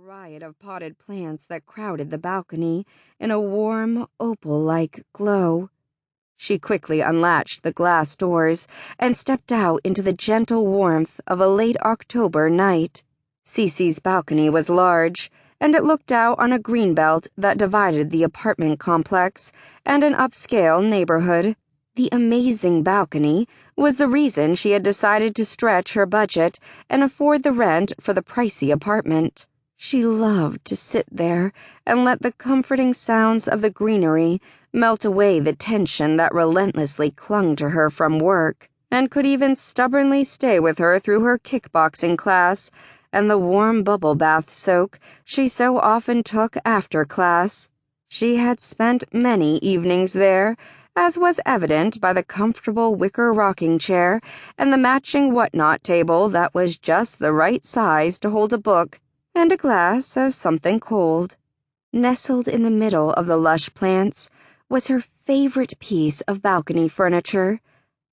riot of potted plants that crowded the balcony in a warm, opal-like glow. She quickly unlatched the glass doors and stepped out into the gentle warmth of a late October night. Cece's balcony was large, and it looked out on a greenbelt that divided the apartment complex and an upscale neighborhood. The amazing balcony was the reason she had decided to stretch her budget and afford the rent for the pricey apartment. She loved to sit there and let the comforting sounds of the greenery melt away the tension that relentlessly clung to her from work, and could even stubbornly stay with her through her kickboxing class and the warm bubble bath soak she so often took after class. She had spent many evenings there, as was evident by the comfortable wicker rocking chair and the matching whatnot table that was just the right size to hold a book and a glass of something cold. Nestled in the middle of the lush plants was her favorite piece of balcony furniture,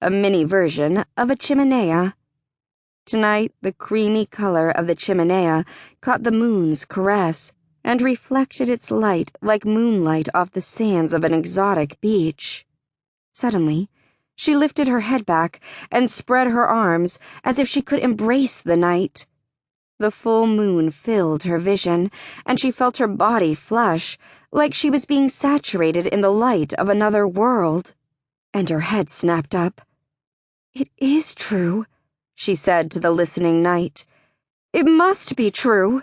a mini version of a chimenea. Tonight, the creamy color of the chimenea caught the moon's caress and reflected its light like moonlight off the sands of an exotic beach. Suddenly, she lifted her head back and spread her arms as if she could embrace the night. The full moon filled her vision, and she felt her body flush, like she was being saturated in the light of another world. And her head snapped up. "It is true," she said to the listening night. "It must be true."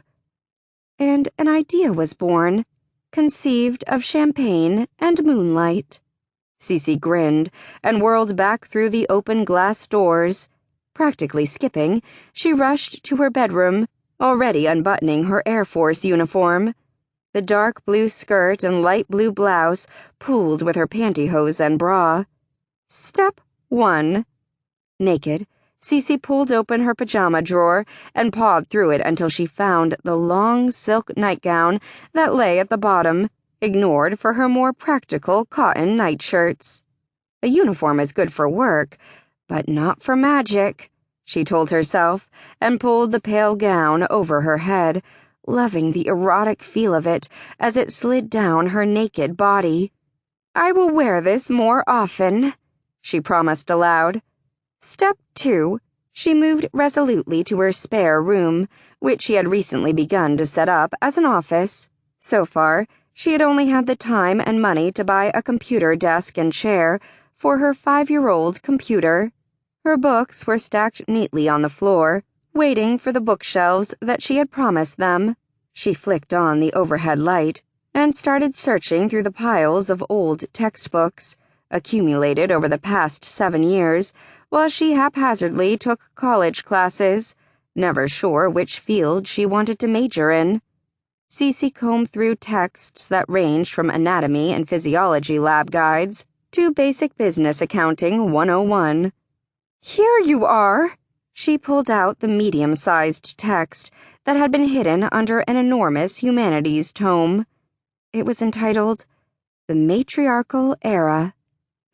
And an idea was born, conceived of champagne and moonlight. Cece grinned and whirled back through the open glass doors. Practically skipping, she rushed to her bedroom, already unbuttoning her Air Force uniform. The dark blue skirt and light blue blouse pooled with her pantyhose and bra. Step 1. Naked, Cece pulled open her pajama drawer and pawed through it until she found the long silk nightgown that lay at the bottom, ignored for her more practical cotton nightshirts. A uniform is good for work, but not for magic, she told herself, and pulled the pale gown over her head, loving the erotic feel of it as it slid down her naked body. "I will wear this more often," she promised aloud. Step 2. She moved resolutely to her spare room, which she had recently begun to set up as an office. So far, she had only had the time and money to buy a computer desk and chair for her 5-year-old computer. Her books were stacked neatly on the floor, waiting for the bookshelves that she had promised them. She flicked on the overhead light and started searching through the piles of old textbooks, accumulated over the past 7 years, while she haphazardly took college classes, never sure which field she wanted to major in. Cece combed through texts that ranged from anatomy and physiology lab guides to basic business accounting 101. "Here you are!" She pulled out the medium-sized text that had been hidden under an enormous humanities tome. It was entitled, "The Matriarchal Era,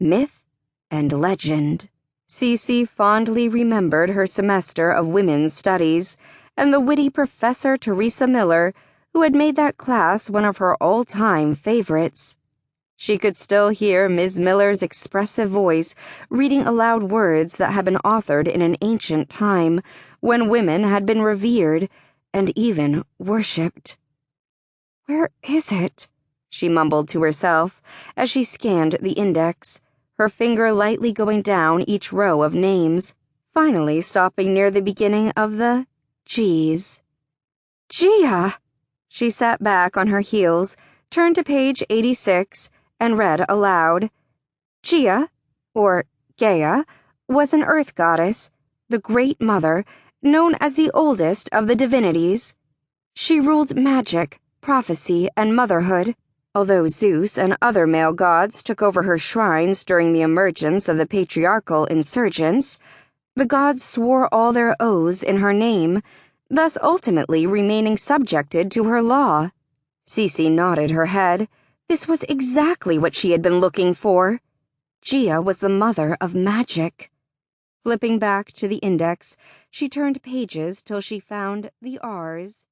Myth and Legend." Cece fondly remembered her semester of women's studies and the witty Professor Teresa Miller, who had made that class one of her all-time favorites. She could still hear Ms. Miller's expressive voice reading aloud words that had been authored in an ancient time when women had been revered and even worshipped. "Where is it?" she mumbled to herself as she scanned the index, her finger lightly going down each row of names, finally stopping near the beginning of the G's. "Gaea!" She sat back on her heels, turned to page 86, and read aloud. Gaea, or Gaea, was an earth goddess, the Great Mother, known as the oldest of the divinities. She ruled magic, prophecy, and motherhood. Although Zeus and other male gods took over her shrines during the emergence of the patriarchal insurgents, the gods swore all their oaths in her name, thus ultimately remaining subjected to her law. Cece nodded her head. This was exactly what she had been looking for. Gaea was the mother of magic. Flipping back to the index, she turned pages till she found the R's.